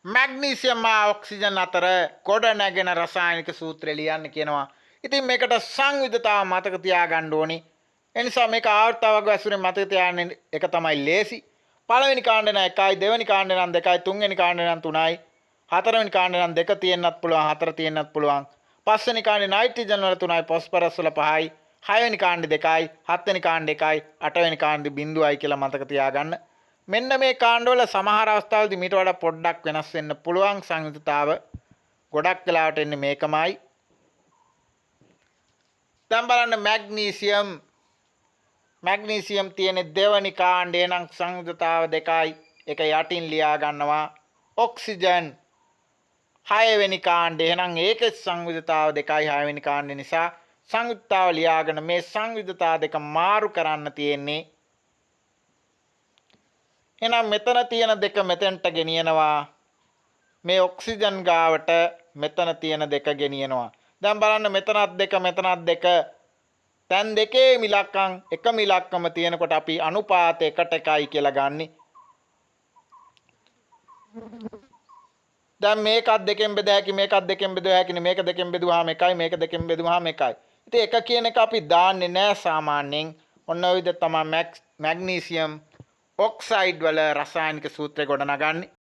Magnesium හා oxygen අතර ගොඩ නැගෙන රසායනික සූත්‍රය ලියන්න කියනවා. ඉතින් මේකට සංවිධතාව මතක තියාගන්න ඕනි. ඒ නිසා මේක ආවර්තාවක ඇසුරෙන් මතක තියාගන්න එක තමයි ලේසි. පළවෙනි කාණ්ඩේ නම් 1යි, දෙවෙනි කාණ්ඩේ නම් 2යි, තුන්වෙනි කාණ්ඩේ නම් 3යි, හතරවෙනි කාණ්ඩේ නම් 2 තියෙන්නත් පුළුවන්, 4 තියෙන්නත් පුළුවන්. පස්වෙනි කාණ්ඩේ නයිට්‍රජන් වල 3යි, ෆොස්ෆරස් වල 5යි, හයවෙනි කාණ්ඩේ 2යි, හත්වෙනි කාණ්ඩේ 1යි, අටවෙනි කාණ්ඩේ 0යි කියලා මතක තියාගන්න. මෙන්න මේ කාණ්ඩවල සමහර අවස්ථාවලදී මීට වඩා පොඩ්ඩක් වෙනස් වෙන්න පුළුවන් සංයුතතාව. ගොඩක් වෙලාවට එන්නේ මේකමයි. දැන් බලන්න මැග්නීසියම් තියෙන දෙවනි කාණ්ඩේ නම් සංයුතතාව 2යි. ඒක යටින් ලියා ගන්නවා. ඔක්සිජන් 6වෙනි කාණ්ඩේ එහෙනම් ඒකේ සංයුතතාව 2යි 6වෙනි කාණ්ඩේ නිසා සංයුතතාව ලියාගෙන මේ සංයුතතාව දෙක මාරු කරන්න තියෙන්නේ. එහෙනම් මෙතන තියෙන දෙක මෙතෙන්ට ගෙනියනවා. මේ ඔක්සිජන් ගාවට මෙතන තියෙන දෙක ගෙනියනවා. දැන් බලන්න මෙතනත් දෙක තැන් දෙකේ ඉලක්කම් එකම ඉලක්කම තියෙනකොට අපි අනුපාත 1:1යි කියලා ගන්නෙ. දැන් මේකත් දෙකෙන් බෙද හැකි මේකත් දෙකෙන් බෙද හැකිනේ. මේක දෙකෙන් බෙදුවාම 1යි මේක දෙකෙන් බෙදුවාම 1යි. ඉතින් එක කියන එක අපි දාන්නේ නැහැ සාමාන්‍යයෙන්. ඔන්න ඔය විදිහට තමයි මැග්නීසියම් ඔක්සයිඩ් වල රසායනික සූත්‍රය ගොඩනගන්නේ.